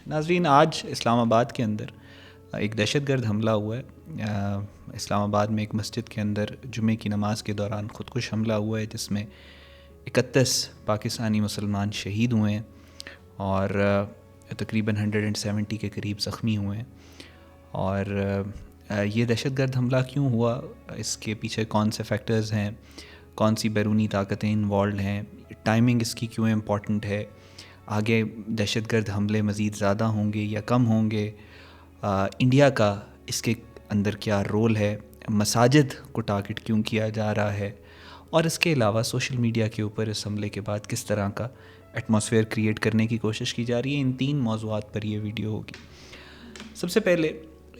ناظرین، آج اسلام آباد کے اندر ایک دہشت گرد حملہ ہوا ہے۔ اسلام آباد میں ایک مسجد کے اندر جمعے کی نماز کے دوران خودکش حملہ ہوا ہے، جس میں 31 پاکستانی مسلمان شہید ہوئے ہیں اور تقریباً 170 کے قریب زخمی ہوئے ہیں۔ اور یہ دہشت گرد حملہ کیوں ہوا، اس کے پیچھے کون سے فیکٹرز ہیں، کون سی بیرونی طاقتیں انوالوڈ ہیں، ٹائمنگ اس کی کیوں امپورٹنٹ ہے، آگے دہشت گرد حملے مزید زیادہ ہوں گے یا کم ہوں گے، انڈیا کا اس کے اندر کیا رول ہے، مساجد کو ٹارگٹ کیوں کیا جا رہا ہے، اور اس کے علاوہ سوشل میڈیا کے اوپر اس حملے کے بعد کس طرح کا ایٹماسفیئر کریٹ کرنے کی کوشش کی جا رہی ہے۔ ان 3 موضوعات پر یہ ویڈیو ہوگی۔ سب سے پہلے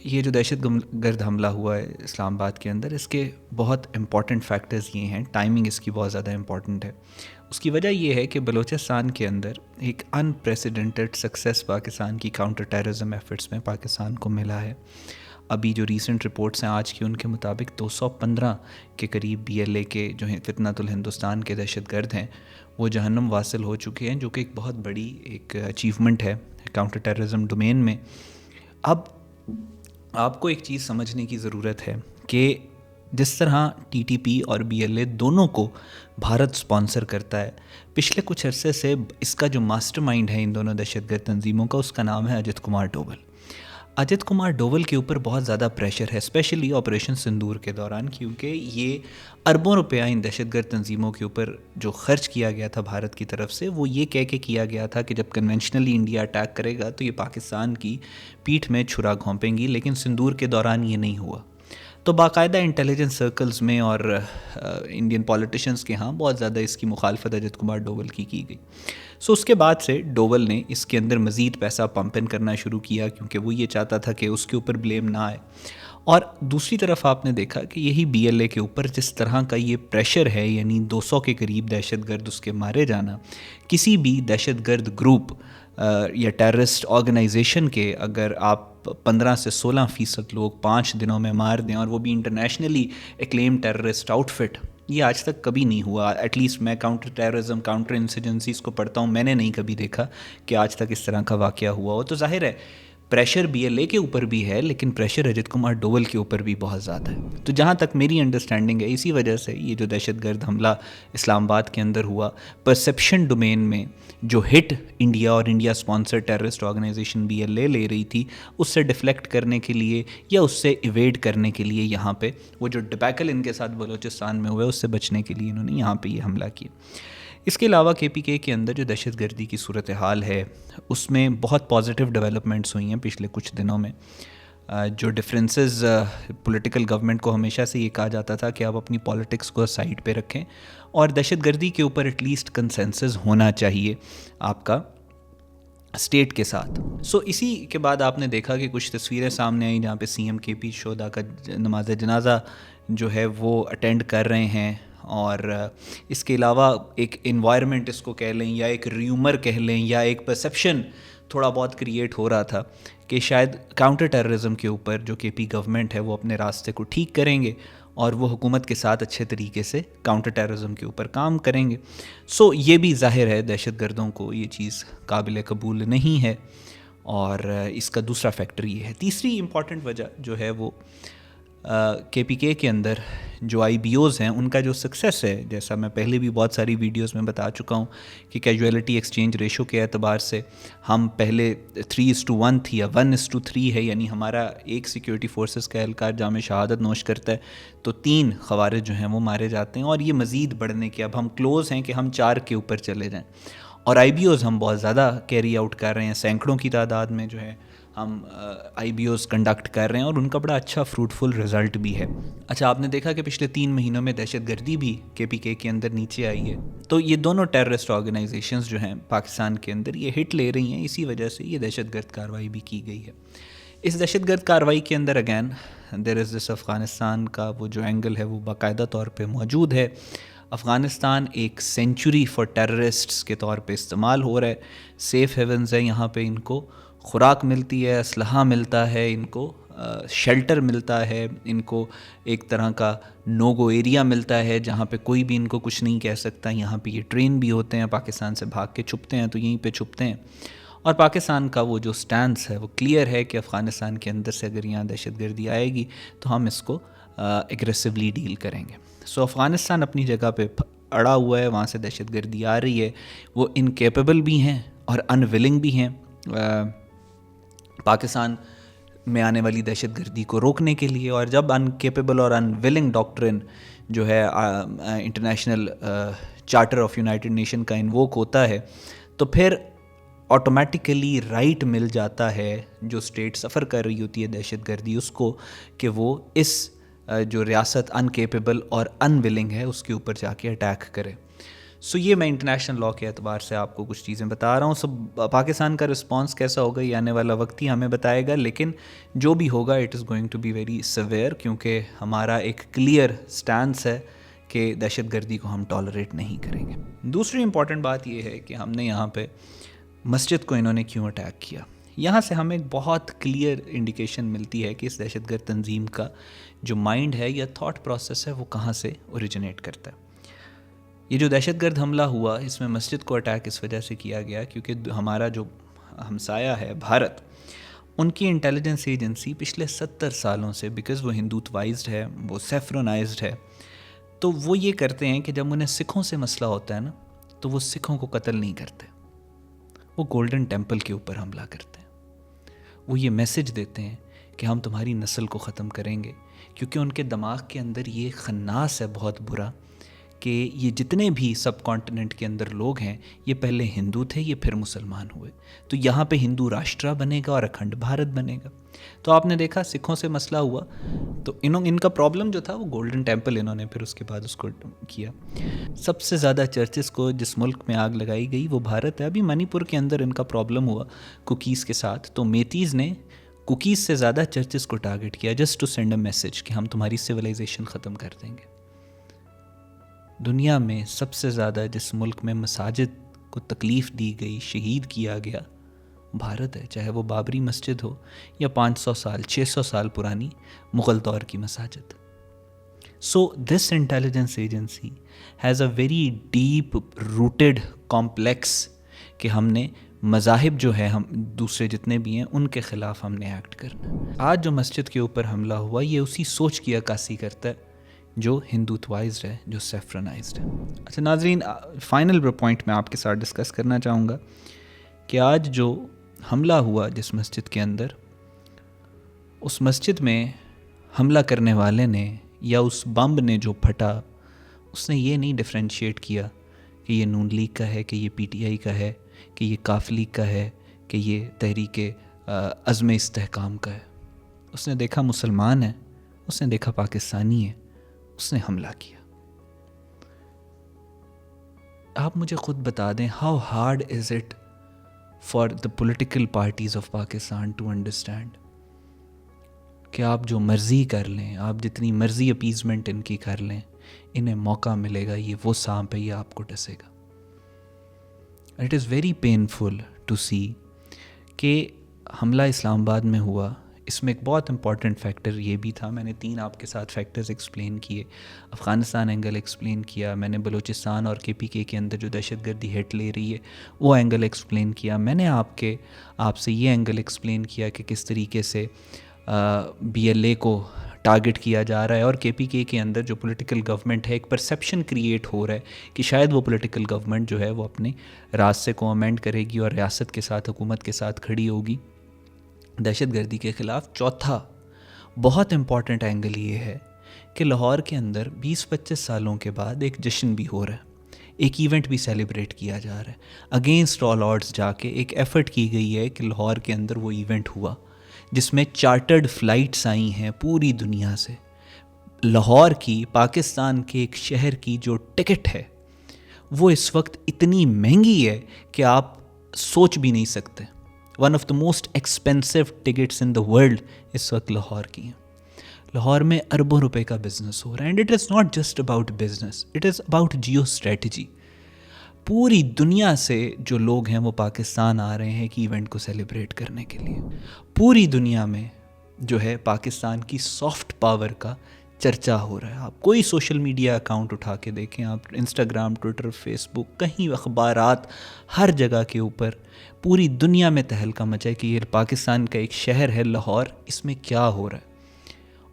یہ جو دہشت گرد حملہ ہوا ہے اسلام آباد کے اندر، اس کے بہت امپورٹنٹ فیکٹرز یہ ہیں، ٹائمنگ اس کی بہت زیادہ امپورٹنٹ ہے۔ اس کی وجہ یہ ہے کہ بلوچستان کے اندر ایک انپریسیڈنٹڈ سکسیس پاکستان کی کاؤنٹر ٹیررزم ایفرٹس میں پاکستان کو ملا ہے۔ ابھی جو ریسنٹ رپورٹس ہیں آج کی، ان کے مطابق 215 کے قریب BLA کے جو ہیں فتنۃ الہندوستان کے دہشت گرد ہیں، وہ جہنم واصل ہو چکے ہیں، جو کہ ایک بہت بڑی ایک اچیومنٹ ہے کاؤنٹر ٹیررزم ڈومین میں۔ اب آپ کو ایک چیز سمجھنے کی ضرورت ہے کہ جس طرح TTP اور BLA دونوں کو بھارت سپانسر کرتا ہے، پچھلے کچھ عرصے سے اس کا جو ماسٹر مائنڈ ہے ان دونوں دہشت گرد تنظیموں کا، اس کا نام ہے اجت کمار ڈوبل۔ اجت کمار ڈوبل کے اوپر بہت زیادہ پریشر ہے، اسپیشلی آپریشن سندور کے دوران، کیونکہ یہ اربوں روپیہ ان دہشت گرد تنظیموں کے اوپر جو خرچ کیا گیا تھا بھارت کی طرف سے، وہ یہ کہہ کے کیا گیا تھا کہ جب کنونشنلی انڈیا اٹیک کرے گا تو یہ پاکستان کی پیٹھ میں چھرا گھونپیں گی، لیکن سندور کے دوران یہ نہیں ہوا۔ تو باقاعدہ انٹیلیجنس سرکلز میں اور انڈین پولیٹیشنز کے ہاں بہت زیادہ اس کی مخالفت اجت کمار ڈوبل کی گئی۔ اس کے بعد سے ڈوبل نے اس کے اندر مزید پیسہ پمپ ان کرنا شروع کیا، کیونکہ وہ یہ چاہتا تھا کہ اس کے اوپر بلیم نہ آئے۔ اور دوسری طرف آپ نے دیکھا کہ یہی BLA کے اوپر جس طرح کا یہ پریشر ہے، یعنی 200 کے قریب دہشت گرد اس کے مارے جانا، کسی بھی دہشت گرد گروپ یا ٹیررسٹ آرگنائزیشن کے اگر آپ 15 سے 16% لوگ 5 دنوں میں مار دیں، اور وہ بھی انٹرنیشنلی ایکلیم ٹیررسٹ آؤٹ فٹ، یہ آج تک کبھی نہیں ہوا۔ ایٹ لیسٹ میں کاؤنٹر ٹیررزم، کاؤنٹر انسرجنسیز کو پڑھتا ہوں، میں نے نہیں کبھی دیکھا کہ آج تک اس طرح کا واقعہ ہوا ہو۔ تو ظاہر ہے پریشر BLA کے اوپر بھی ہے، لیکن پریشر اجت کمار ڈوبل کے اوپر بھی بہت زیادہ ہے۔ تو جہاں تک میری انڈرسٹینڈنگ ہے، اسی وجہ سے یہ جو دہشت گرد حملہ اسلام آباد کے اندر ہوا، پرسیپشن ڈومین میں جو ہٹ انڈیا اور India sponsor terrorist organisation BLA لے رہی تھی، اس سے ڈیفلیکٹ کرنے کے لیے یا اس سے ایویڈ کرنے کے لیے یہاں پہ وہ جو ڈبیکل ان کے ساتھ بلوچستان میں ہوئے، اس سے بچنے کے لیے انہوں نے یہاں پہ یہ حملہ کیا۔ اس کے علاوہ KPK کے اندر جو دہشت گردی کی صورتحال ہے، اس میں بہت پازیٹیو ڈیولپمنٹس ہوئی ہیں پچھلے کچھ دنوں میں۔ جو ڈفرینسز پولیٹیکل گورنمنٹ کو ہمیشہ سے یہ کہا جاتا تھا کہ آپ اپنی پالیٹکس کو سائڈ پہ رکھیں، اور دہشت گردی کے اوپر ایٹ لیسٹ کنسنسس ہونا چاہیے آپ کا اسٹیٹ کے ساتھ۔ اسی کے بعد آپ نے دیکھا کہ کچھ تصویریں سامنے آئیں جہاں پہ CM KP شہداء کا نماز جنازہ جو ہے وہ اٹینڈ کر رہے ہیں، اور اس کے علاوہ ایک انوائرمنٹ اس کو کہہ لیں، یا ایک ریومر کہہ لیں، یا ایک پرسیپشن تھوڑا بہت کریٹ ہو رہا تھا کہ شاید کاؤنٹر ٹیررزم کے اوپر جو KP گورنمنٹ ہے وہ اپنے راستے کو ٹھیک کریں گے، اور وہ حکومت کے ساتھ اچھے طریقے سے کاؤنٹر ٹیررزم کے اوپر کام کریں گے۔ یہ بھی ظاہر ہے دہشت گردوں کو یہ چیز قابل قبول نہیں ہے، اور اس کا دوسرا فیکٹر یہ ہے۔ تیسری امپورٹنٹ وجہ جو ہے وہ KPK کے اندر جو IBOs ہیں ان کا جو سکسیس ہے، جیسا میں پہلے بھی بہت ساری ویڈیوز میں بتا چکا ہوں کہ کیجویلٹی ایکسچینج ریشو کے اعتبار سے ہم پہلے 3:1 تھی، یا 1:3 ہے، یعنی ہمارا ایک سیکیورٹی فورسز کا اہلکار جام شہادت نوش کرتا ہے تو 3 خوارج جو ہیں وہ مارے جاتے ہیں، اور یہ مزید بڑھنے کے اب ہم کلوز ہیں کہ ہم 4 کے اوپر چلے جائیں، اور IBOs ہم بہت زیادہ کیری آؤٹ کر رہے ہیں، سینکڑوں کی تعداد میں جو ہے ہم IBOs کنڈکٹ کر رہے ہیں، اور ان کا بڑا اچھا فروٹفل رزلٹ بھی ہے۔ اچھا، آپ نے دیکھا کہ پچھلے 3 مہینوں میں دہشت گردی بھی KPK کے اندر نیچے آئی ہے۔ تو یہ دونوں ٹیررسٹ آرگنائزیشنز جو ہیں پاکستان کے اندر یہ ہٹ لے رہی ہیں، اسی وجہ سے یہ دہشت گرد کارروائی بھی کی گئی ہے۔ اس دہشت گرد کارروائی کے اندر اگین دیر از دس افغانستان کا وہ جو اینگل ہے وہ باقاعدہ طور پہ موجود ہے۔ افغانستان ایک سینچری فار ٹیررسٹس کے طور پہ استعمال ہو رہا ہے، سیف ہیونز ہے، یہاں پہ ان کو خوراک ملتی ہے، اسلحہ ملتا ہے، ان کو شیلٹر ملتا ہے، ان کو ایک طرح کا نو گو ایریا ملتا ہے جہاں پہ کوئی بھی ان کو کچھ نہیں کہہ سکتا۔ یہاں پہ یہ ٹرین بھی ہوتے ہیں، پاکستان سے بھاگ کے چھپتے ہیں تو یہیں پہ چھپتے ہیں، اور پاکستان کا وہ جو سٹانس ہے وہ کلیئر ہے کہ افغانستان کے اندر سے اگر یہاں دہشت گردی آئے گی تو ہم اس کو ایگریسولی ڈیل کریں گے. سو افغانستان اپنی جگہ پہ اڑا ہوا ہے, وہاں سے دہشت گردی آ رہی ہے, وہ انکیپیبل بھی ہیں اور ان ولنگ بھی ہیں پاکستان میں آنے والی دہشت گردی کو روکنے کے لیے. اور جب انکیپیبل اور ان ولنگ ڈاکٹرن جو ہے international charter of United nation کا انووک ہوتا ہے تو پھر آٹومیٹیکلی رائٹ مل جاتا ہے جو اسٹیٹ سفر کر رہی ہوتی ہے دہشت گردی اس کو, کہ وہ اس جو ریاست انکیپیبل اور ان ولنگ ہے اس کے اوپر جا کے اٹیک کرے. سو یہ میں انٹرنیشنل لاء کے اعتبار سے آپ کو کچھ چیزیں بتا رہا ہوں. سب پاکستان کا رسپانس کیسا ہوگا یہ آنے والا وقت ہی ہمیں بتائے گا, لیکن جو بھی ہوگا it is going to be very severe, کیونکہ ہمارا ایک کلیئر سٹانس ہے کہ دہشت گردی کو ہم ٹالریٹ نہیں کریں گے. دوسری امپورٹنٹ بات یہ ہے کہ ہم نے یہاں پہ مسجد کو انہوں نے کیوں اٹیک کیا. یہاں سے ہمیں ایک بہت کلیئر انڈیکیشن ملتی ہے کہ اس دہشت گرد تنظیم کا جو مائنڈ ہے یا تھاٹ پروسیس ہے وہ کہاں سے اوریجنیٹ کرتا ہے. یہ جو دہشت گرد حملہ ہوا اس میں مسجد کو اٹیک اس وجہ سے کیا گیا کیونکہ ہمارا جو ہمسایہ ہے بھارت, ان کی انٹیلیجنس ایجنسی پچھلے 70 سالوں سے, بیکاز وہ ہندوتوائزڈ ہے, وہ سیفرونائزڈ ہے, تو وہ یہ کرتے ہیں کہ جب انہیں سکھوں سے مسئلہ ہوتا ہے نا تو وہ سکھوں کو قتل نہیں کرتے, وہ گولڈن ٹیمپل کے اوپر حملہ کرتے ہیں. وہ یہ میسج دیتے ہیں کہ ہم تمہاری نسل کو ختم کریں گے, کیونکہ ان کے دماغ کے اندر یہ خناس ہے بہت برا کہ یہ جتنے بھی سب کانٹیننٹ کے اندر لوگ ہیں یہ پہلے ہندو تھے, یہ پھر مسلمان ہوئے, تو یہاں پہ ہندو راشٹرا بنے گا اور اکھنڈ بھارت بنے گا. تو آپ نے دیکھا سکھوں سے مسئلہ ہوا تو ان کا پرابلم جو تھا وہ گولڈن ٹیمپل انہوں نے پھر اس کے بعد اس کو کیا. سب سے زیادہ چرچز کو جس ملک میں آگ لگائی گئی وہ بھارت ہے. ابھی منی پور کے اندر ان کا پرابلم ہوا کوکیز کے ساتھ, تو میتیز نے کوکیز سے زیادہ چرچز کو ٹارگٹ کیا just to send a message کہ ہم تمہاری سویلائزیشن ختم کر دیں گے. دنیا میں سب سے زیادہ جس ملک میں مساجد کو تکلیف دی گئی, شہید کیا گیا, بھارت ہے, چاہے وہ بابری مسجد ہو یا 500 سال 600 سال پرانی مغل دور کی مساجد. So this intelligence agency has a very deep rooted complex کہ ہم نے مذاہب جو ہے ہم دوسرے جتنے بھی ہیں ان کے خلاف ہم نے ایکٹ کرنا. آج جو مسجد کے اوپر حملہ ہوا یہ اسی سوچ کی عکاسی کرتا ہے جو ہندوتوائزڈ ہے, جو سیفرنائزڈ ہے. اچھا ناظرین, فائنل پوائنٹ میں آپ کے ساتھ ڈسکس کرنا چاہوں گا کہ آج جو حملہ ہوا جس مسجد کے اندر, اس مسجد میں حملہ کرنے والے نے یا اس بم نے جو پھٹا اس نے یہ نہیں ڈفرینشیٹ کیا کہ یہ نون لیگ کا ہے, کہ یہ پی ٹی آئی کا ہے, کہ یہ کاف لیگ کا ہے, کہ یہ تحریک عزم استحکام کا ہے. اس نے دیکھا مسلمان ہے, اس نے دیکھا پاکستانی ہے, اس نے حملہ کیا. آپ مجھے خود بتا دیں how hard is it for the political parties of Pakistan to understand کہ آپ جو مرضی کر لیں, آپ جتنی مرضی اپیزمنٹ ان کی کر لیں, انہیں موقع ملے گا یہ وہ سانپ ہے, یہ آپ کو ڈسے گا. It is very painful to see کہ حملہ اسلام آباد میں ہوا. اس میں ایک بہت امپورٹنٹ فیکٹر یہ بھی تھا, میں نے 3 آپ کے ساتھ فیکٹرز ایکسپلین کیے, افغانستان اینگل ایکسپلین کیا, میں نے بلوچستان اور کے پی کے اندر جو دہشت گردی ہٹ لے رہی ہے وہ اینگل ایکسپلین کیا, میں نے آپ سے یہ اینگل ایکسپلین کیا کہ کس طریقے سے بی ایل اے کو ٹارگٹ کیا جا رہا ہے اور کے پی کے اندر جو پولیٹیکل گورنمنٹ ہے ایک پرسیپشن کریٹ ہو رہا ہے کہ شاید وہ پولیٹیکل گورنمنٹ جو ہے وہ اپنے راستے کو امینڈ کرے گی اور ریاست کے ساتھ, حکومت کے ساتھ کھڑی ہوگی دہشت گردی کے خلاف. چوتھا بہت امپورٹنٹ اینگل یہ ہے کہ لاہور کے اندر 20-25 سالوں کے بعد ایک جشن بھی ہو رہا ہے, ایک ایونٹ بھی سیلیبریٹ کیا جا رہا ہے. اگینسٹ آل آڈز جا کے ایک ایفرٹ کی گئی ہے کہ لاہور کے اندر وہ ایونٹ ہوا جس میں چارٹرڈ فلائٹس آئی ہیں پوری دنیا سے. لاہور کی, پاکستان کے ایک شہر کی جو ٹکٹ ہے وہ اس وقت اتنی مہنگی ہے کہ آپ سوچ بھی نہیں سکتے. One of the most expensive tickets in the world اس وقت لاہور کی ہیں. لاہور میں اربوں روپے کا بزنس ہو رہا ہے, and it is not just about business, it is about geo strategy. پوری دنیا سے جو لوگ ہیں وہ پاکستان آ رہے ہیں کہ ایونٹ کو سیلیبریٹ کرنے کے لیے. پوری دنیا میں جو ہے پاکستان کی سافٹ پاور کا چرچا ہو رہا ہے. آپ کوئی سوشل میڈیا اکاؤنٹ اٹھا کے دیکھیں، آپ انسٹاگرام، ٹویٹر، فیس بک، کہیں اخبارات، ہر جگہ کے اوپر پوری دنیا میں تہلکہ مچا ہے کہ یہ پاکستان کا ایک شہر ہے لاہور، اس میں کیا ہو رہا ہے.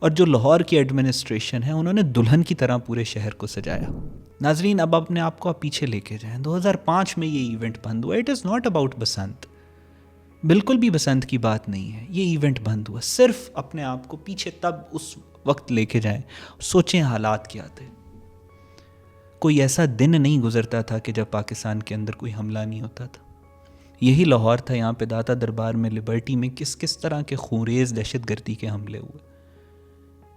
اور جو لاہور کی ایڈمنسٹریشن ہے انہوں نے دلہن کی طرح پورے شہر کو سجایا. ناظرین اب اپنے آپ کو آپ پیچھے لے کے جائیں. 2005 میں یہ ایونٹ بند ہوا. It is not about Basant, بالکل بھی بسنت کی بات نہیں ہے. یہ ایونٹ بند ہوا. صرف اپنے آپ کو پیچھے تب اس وقت لے کے جائیں، سوچیں حالات کیا تھے. کوئی ایسا دن نہیں گزرتا تھا کہ جب پاکستان کے اندر کوئی حملہ نہیں ہوتا تھا. یہی لاہور تھا، یہاں پہ داتا دربار میں، لبرٹی میں کس کس طرح کے خونریز دہشت گردی کے حملے ہوئے.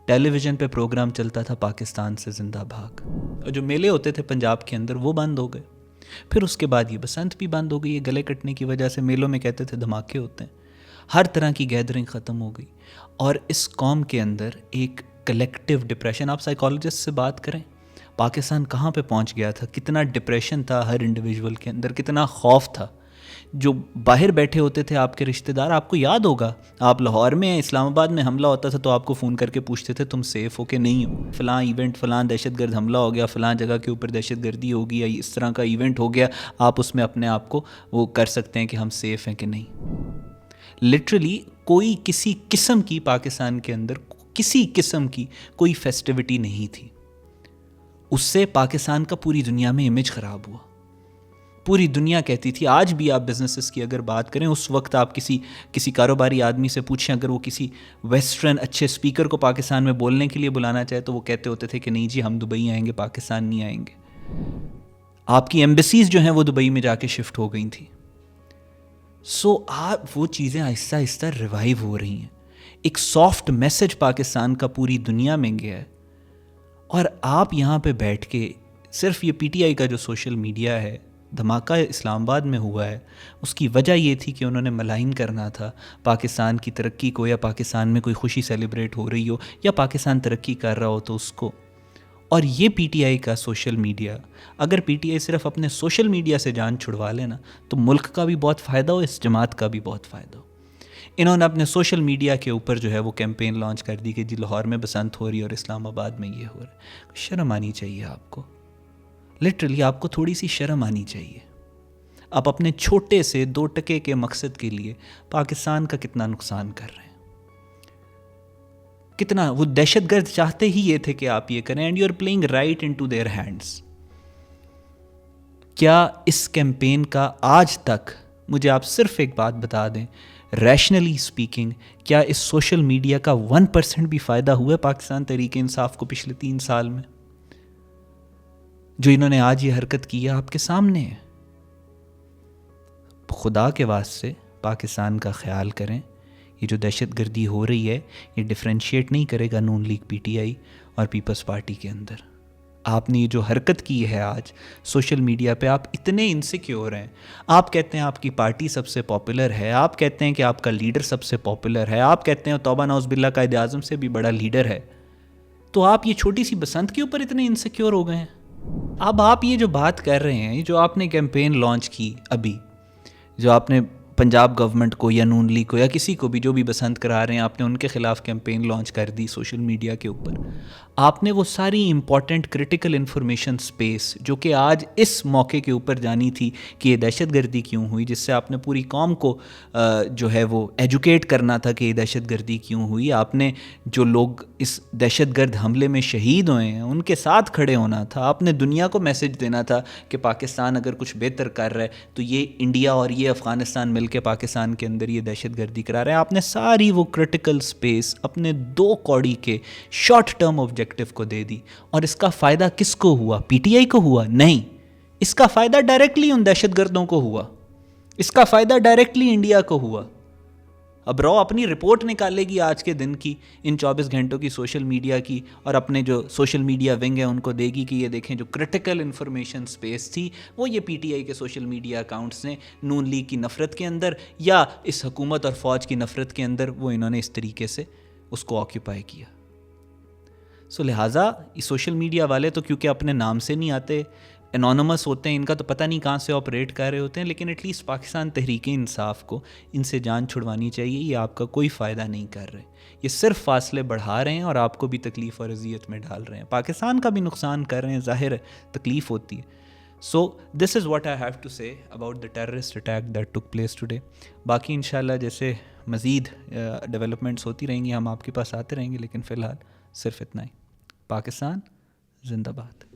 ٹیلی ویژن پہ پروگرام چلتا تھا پاکستان سے زندہ بھاگ، اور جو میلے ہوتے تھے پنجاب کے اندر وہ بند ہو گئے. پھر اس کے بعد یہ بسنت بھی بند ہو گئی. یہ گلے کٹنے کی وجہ سے میلوں میں کہتے تھے دھماکے ہوتے ہیں. ہر طرح کی گیدرنگ ختم ہو گئی. اور اس قوم کے اندر ایک کلیکٹیو ڈپریشن. آپ سائیکالوجسٹ سے بات کریں، پاکستان کہاں پہ پہنچ گیا تھا، کتنا ڈپریشن تھا ہر انڈیویجول کے اندر، کتنا خوف تھا. جو باہر بیٹھے ہوتے تھے آپ کے رشتہ دار، آپ کو یاد ہوگا آپ لاہور میں ہیں، اسلام آباد میں حملہ ہوتا تھا تو آپ کو فون کر کے پوچھتے تھے تم سیف ہو کہ نہیں ہو. فلاں ایونٹ، فلاں دہشت گرد حملہ ہو گیا، فلاں جگہ کے اوپر دہشت گردی ہوگی، یا اس طرح کا ایونٹ ہو گیا، آپ اس میں اپنے آپ کو وہ کر سکتے ہیں کہ ہم سیف ہیں کہ نہیں. لٹرلی کوئی کسی قسم کی پاکستان کے اندر کسی قسم کی کوئی فیسٹیوٹی نہیں تھی. اس سے پاکستان کا پوری دنیا میں امیج خراب ہوا. پوری دنیا کہتی تھی، آج بھی آپ بزنسز کی اگر بات کریں، اس وقت آپ کسی کاروباری آدمی سے پوچھیں اگر وہ کسی ویسٹرن اچھے اسپیکر کو پاکستان میں بولنے کے لیے بلانا چاہے تو وہ کہتے ہوتے تھے کہ نہیں جی ہم دبئی آئیں گے، پاکستان نہیں آئیں گے. آپ کی ایمبیسیز جو ہیں وہ دبئی میں جا کے شفٹ ہو گئی تھیں. سو آپ وہ چیزیں آہستہ آہستہ ریوائیو ہو رہی ہیں. ایک سافٹ میسج پاکستان کا پوری دنیا میں گیا ہے، اور آپ یہاں پہ بیٹھ کے صرف یہ پی ٹی آئی کا جو سوشل میڈیا ہے، دھماکہ اسلام آباد میں ہوا ہے، اس کی وجہ یہ تھی کہ انہوں نے ملائن کرنا تھا پاکستان کی ترقی کو، یا پاکستان میں کوئی خوشی سیلیبریٹ ہو رہی ہو، یا پاکستان ترقی کر رہا ہو تو اس کو. اور یہ پی ٹی آئی کا سوشل میڈیا، اگر پی ٹی آئی صرف اپنے سوشل میڈیا سے جان چھڑوا لینا تو ملک کا بھی بہت فائدہ ہو، اس جماعت کا بھی بہت فائدہ ہو. انہوں نے اپنے سوشل میڈیا کے اوپر جو ہے وہ کیمپین لانچ کر دی کہ جی لاہور میں بسنت ہو رہی ہے اور اسلام آباد میں یہ ہو رہا ہے. شرم آنی چاہیے آپ کو، لٹرلی آپ کو تھوڑی سی شرم آنی چاہیے. آپ اپنے چھوٹے سے 2 ٹکے کے مقصد کے لیے پاکستان کا کتنا نقصان کر رہے ہیں. کتنا وہ دہشت گرد چاہتے ہی یہ تھے کہ آپ یہ کریں، and you are playing right into their hands. کیا اس کیمپین کا آج تک، مجھے آپ صرف ایک بات بتا دیں، ریشنلی اسپیکنگ، کیا اس سوشل میڈیا کا 1% بھی فائدہ ہوا ہے پاکستان تحریک انصاف کو پچھلے 3 سال میں؟ جو انہوں نے آج یہ حرکت کی ہے آپ کے سامنے ہے. خدا کے واسطے پاکستان کا خیال کریں. یہ جو دہشت گردی ہو رہی ہے یہ ڈفرینشیٹ نہیں کرے گا نون لیگ، پی ٹی آئی اور پیپلز پارٹی کے اندر. آپ نے یہ جو حرکت کی ہے آج سوشل میڈیا پہ، آپ اتنے انسیکیور ہیں. آپ کہتے ہیں آپ کی پارٹی سب سے پاپولر ہے، آپ کہتے ہیں کہ آپ کا لیڈر سب سے پاپولر ہے، آپ کہتے ہیں توبہ نعوذ باللہ قائد اعظم سے بھی بڑا لیڈر ہے، تو آپ یہ چھوٹی سی بسنت کے اوپر اتنے انسیکیور ہو گئے ہیں. اب آپ یہ جو بات کر رہے ہیں، جو آپ نے کیمپین لانچ کی ابھی، جو آپ نے پنجاب گورنمنٹ کو یا نون لیگ کو یا کسی کو بھی جو بھی بسنت کرا رہے ہیں، آپ نے ان کے خلاف کیمپین لانچ کر دی سوشل میڈیا کے اوپر. آپ نے وہ ساری امپورٹنٹ کرٹیکل انفارمیشن سپیس جو کہ آج اس موقع کے اوپر جانی تھی کہ یہ دہشت گردی کیوں ہوئی، جس سے آپ نے پوری قوم کو جو ہے وہ ایجوکیٹ کرنا تھا کہ یہ دہشت گردی کیوں ہوئی. آپ نے جو لوگ اس دہشت گرد حملے میں شہید ہوئے ہیں ان کے ساتھ کھڑے ہونا تھا. آپ نے دنیا کو میسج دینا تھا کہ پاکستان اگر کچھ بہتر کر رہا ہے تو یہ انڈیا اور یہ افغانستان مل کے پاکستان کے اندر یہ دہشت گردی کرا رہے ہیں. آپ نے ساری وہ کرٹیکل سپیس اپنے 2 کوڑی کے شارٹ ٹرم آبجیکٹو کو دے دی. اور اس کا فائدہ کس کو ہوا؟ پی ٹی آئی کو ہوا؟ نہیں، اس کا فائدہ ڈائریکٹلی ان دہشت گردوں کو ہوا، اس کا فائدہ ڈائریکٹلی انڈیا کو ہوا. اب رو اپنی رپورٹ نکالے گی آج کے دن کی، ان 24 گھنٹوں کی سوشل میڈیا کی، اور اپنے جو سوشل میڈیا ونگ ہے ان کو دے گی کہ یہ دیکھیں جو کرٹیکل انفارمیشن سپیس تھی وہ یہ پی ٹی آئی کے سوشل میڈیا اکاؤنٹس نے نون لیگ کی نفرت کے اندر یا اس حکومت اور فوج کی نفرت کے اندر وہ انہوں نے اس طریقے سے اس کو آکیوپائی کیا. سو لہٰذا یہ سوشل میڈیا والے تو کیونکہ اپنے نام سے نہیں آتے، انونیمس ہوتے ہیں, ان کا تو پتہ نہیں کہاں سے آپریٹ کر رہے ہوتے ہیں, لیکن ایٹ لیسٹ پاکستان تحریک انصاف کو ان سے جان چھڑوانی چاہیے. یہ آپ کا کوئی فائدہ نہیں کر رہے, یہ صرف فاصلے بڑھا رہے ہیں اور آپ کو بھی تکلیف اور اذیت میں ڈال رہے ہیں, پاکستان کا بھی نقصان کر رہے ہیں, ظاہر ہے تکلیف ہوتی ہے. So this is what I have to say about the terrorist attack that took place today. باقی انشاءاللہ جیسے مزید ڈیولپمنٹس ہوتی رہیں گی ہم آپ کے پاس آتے رہیں گے, لیکن فی الحال صرف اتنا ہی. پاکستان زندہ باد.